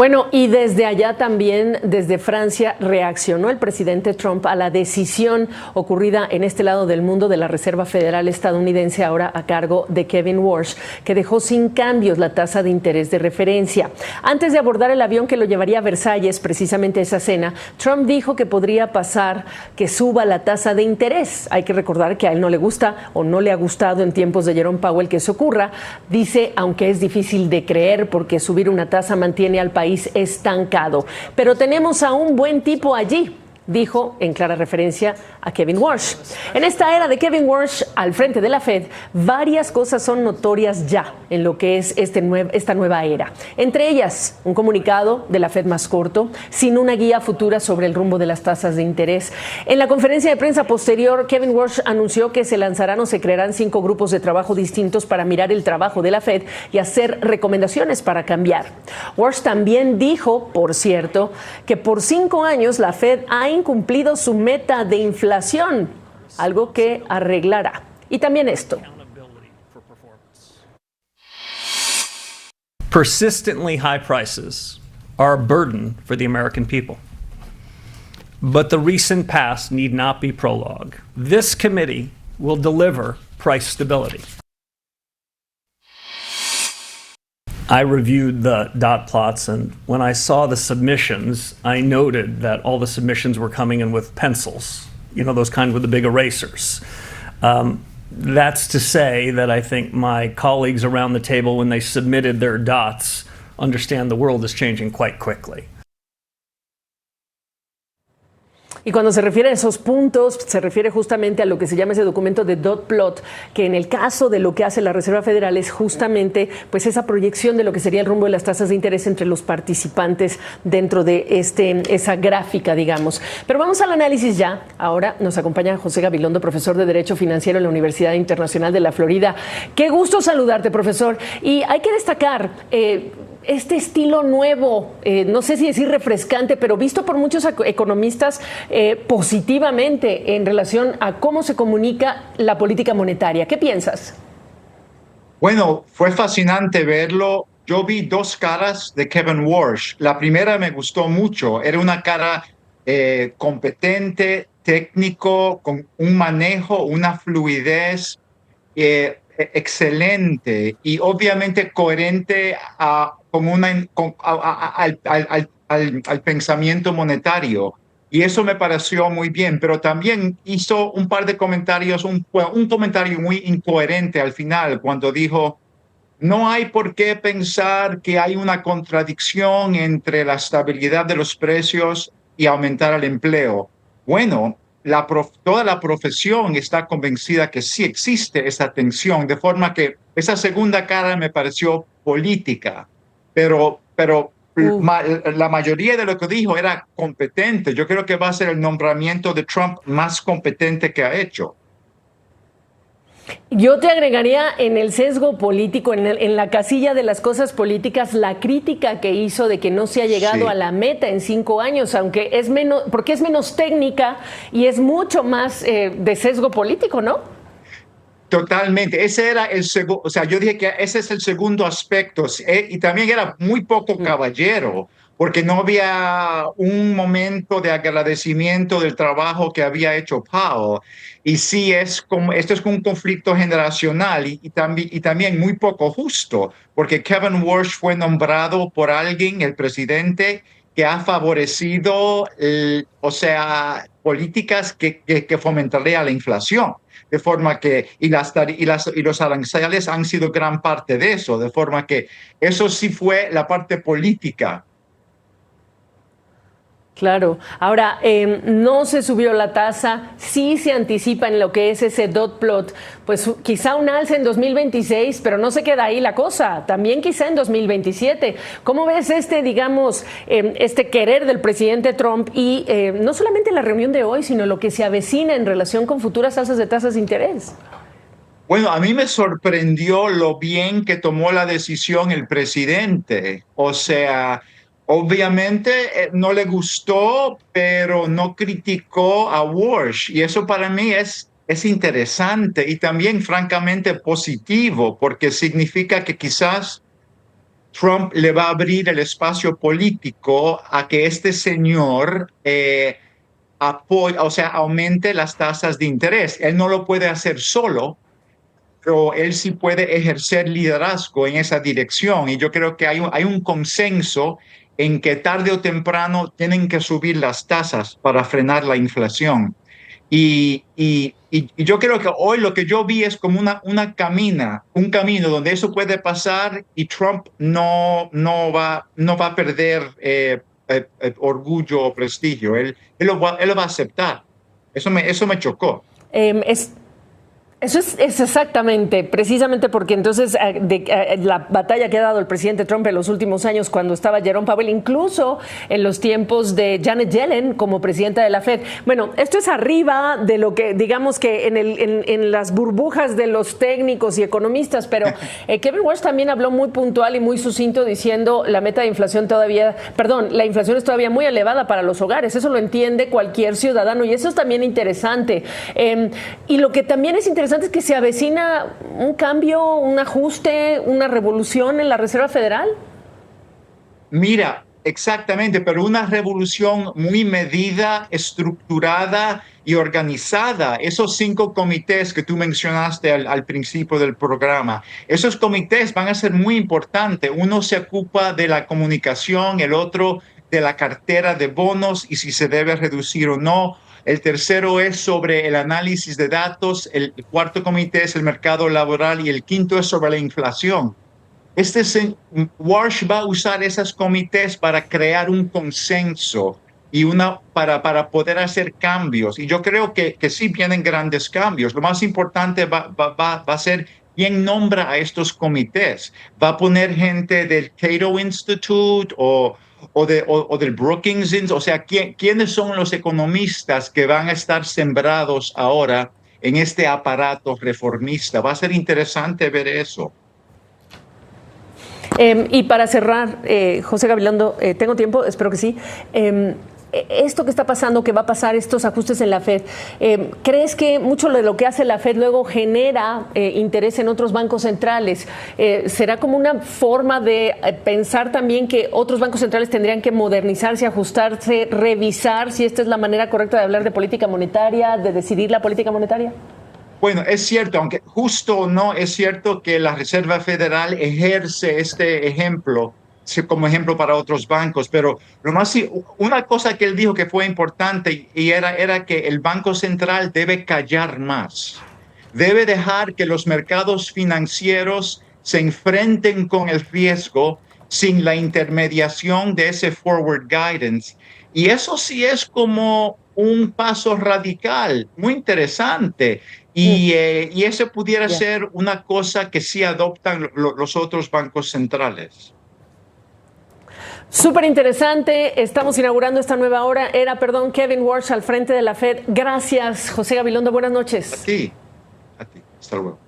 Bueno, y desde allá también, desde Francia, reaccionó el presidente Trump a la decisión ocurrida en este lado del mundo de la Reserva Federal estadounidense, ahora a cargo de Kevin Warsh, que dejó sin cambios la tasa de interés de referencia. Antes de abordar el avión que lo llevaría a Versalles, precisamente esa cena, Trump dijo que podría pasar que suba la tasa de interés. Hay que recordar que a él no le gusta o no le ha gustado en tiempos de Jerome Powell que eso ocurra. Dice, aunque es difícil de creer porque subir una tasa mantiene al país estancado. Pero tenemos a un buen tipo allí, dijo en clara referencia a Kevin Warsh. En esta era de Kevin Warsh al frente de la Fed, varias cosas son notorias ya en lo que es esta nueva era. Entre ellas, un comunicado de la Fed más corto, sin una guía futura sobre el rumbo de las tasas de interés. En la conferencia de prensa posterior, Kevin Warsh anunció que se lanzarán o se crearán 5 grupos de trabajo distintos para mirar el trabajo de la Fed y hacer recomendaciones para cambiar. Warsh también dijo, por cierto, que por 5 años la Fed ha incumplido su meta de inflación, algo que arreglará. Y también esto. Persistently high prices are a burden for the American people. But the recent past need not be prologue. This committee will deliver price stability. I reviewed the dot plots, and when I saw the submissions, I noted that all the submissions were coming in with pencils, you know, those kind with the big erasers. That's to say that I think my colleagues around the table, when they submitted their dots, understand the world is changing quite quickly. Y cuando se refiere a esos puntos, se refiere justamente a lo que se llama ese documento de dot plot, que en el caso de lo que hace la Reserva Federal es justamente pues esa proyección de lo que sería el rumbo de las tasas de interés entre los participantes dentro de esa gráfica, digamos. Pero vamos al análisis ya. Ahora nos acompaña José Gabilondo, profesor de Derecho Financiero en la Universidad Internacional de la Florida. Qué gusto saludarte, profesor. Y hay que destacar este estilo nuevo, no sé si decir refrescante, pero visto por muchos economistas positivamente en relación a cómo se comunica la política monetaria. ¿Qué piensas? Bueno, fue fascinante verlo. Yo vi 2 caras de Kevin Warsh. La primera me gustó mucho. Era una cara competente, técnico, con un manejo, una fluidez excelente y obviamente coherente al pensamiento monetario. Y eso me pareció muy bien, pero también hizo un par de comentarios, un comentario muy incoherente al final, cuando dijo, no hay por qué pensar que hay una contradicción entre la estabilidad de los precios y aumentar el empleo. Bueno, toda la profesión está convencida que sí existe esa tensión, de forma que esa segunda cara me pareció política, pero la mayoría de lo que dijo era competente. Yo creo que va a ser el nombramiento de Trump más competente que ha hecho. Yo te agregaría en el sesgo político, en la casilla de las cosas políticas, la crítica que hizo de que no se ha llegado a la meta en 5 años, aunque es menos, porque es menos técnica y es mucho más de sesgo político, ¿no? Totalmente. Ese era el segundo, o sea, yo dije que ese es el segundo aspecto, y también era muy poco caballero, porque no había un momento de agradecimiento del trabajo que había hecho Powell. Y sí, esto es un conflicto generacional y también muy poco justo, porque Kevin Warsh fue nombrado por alguien, el presidente, que ha favorecido, políticas que fomentarían la inflación. De forma que, y los aranceles han sido gran parte de eso, de forma que eso sí fue la parte política. Claro. Ahora, no se subió la tasa, sí se anticipa en lo que es ese dot plot, pues quizá un alza en 2026, pero no se queda ahí la cosa, también quizá en 2027. ¿Cómo ves este querer del presidente Trump y no solamente la reunión de hoy, sino lo que se avecina en relación con futuras alzas de tasas de interés? Bueno, a mí me sorprendió lo bien que tomó la decisión el presidente. O sea, obviamente no le gustó, pero no criticó a Warsh. Y eso para mí es interesante y también francamente positivo, porque significa que quizás Trump le va a abrir el espacio político a que este señor aumente las tasas de interés. Él no lo puede hacer solo, pero él sí puede ejercer liderazgo en esa dirección. Y yo creo que hay un consenso en que tarde o temprano tienen que subir las tasas para frenar la inflación. Y yo creo que hoy lo que yo vi es como un camino donde eso puede pasar y Trump no va a perder orgullo o prestigio. Él lo va a aceptar. Eso me chocó. Eso es exactamente, precisamente porque entonces la batalla que ha dado el presidente Trump en los últimos años cuando estaba Jerome Powell, incluso en los tiempos de Janet Yellen como presidenta de la Fed. Bueno, esto es arriba de lo que digamos que en las burbujas de los técnicos y economistas, pero Kevin Walsh también habló muy puntual y muy sucinto diciendo la inflación es todavía muy elevada para los hogares. Eso lo entiende cualquier ciudadano y eso es también interesante. Y lo que también es interesante es que se avecina un cambio, un ajuste, una revolución en la Reserva Federal. Mira, exactamente, pero una revolución muy medida, estructurada y organizada. Esos 5 comités que tú mencionaste al principio del programa, esos comités van a ser muy importantes. Uno se ocupa de la comunicación, el otro de la cartera de bonos y si se debe reducir o no. El tercero es sobre el análisis de datos, el cuarto comité es el mercado laboral y el quinto es sobre la inflación. Walsh va a usar esos comités para crear un consenso y para poder hacer cambios. Y yo creo que sí vienen grandes cambios. Lo más importante va a ser quién nombra a estos comités. ¿Va a poner gente del Cato Institute o del Brookings? O sea, ¿quiénes son los economistas que van a estar sembrados ahora en este aparato reformista? Va a ser interesante ver eso. Y para cerrar, José Gabilondo, ¿tengo tiempo? Espero que sí. Esto que está pasando, que va a pasar, estos ajustes en la Fed, ¿crees que mucho de lo que hace la Fed luego genera interés en otros bancos centrales? ¿Será como una forma de pensar también que otros bancos centrales tendrían que modernizarse, ajustarse, revisar si esta es la manera correcta de hablar de política monetaria, de decidir la política monetaria? Bueno, es cierto, aunque justo o no, es cierto que la Reserva Federal ejerce este ejemplo como ejemplo para otros bancos, pero una cosa que él dijo que fue importante y era que el Banco Central debe callar más, debe dejar que los mercados financieros se enfrenten con el riesgo sin la intermediación de ese forward guidance. Y eso sí es como un paso radical, muy interesante. Y eso pudiera ser una cosa que sí adoptan los otros bancos centrales. Súper interesante. Estamos inaugurando esta nueva hora. Kevin Walsh al frente de la Fed. Gracias, José Gabilondo. Buenas noches. A ti. Hasta luego.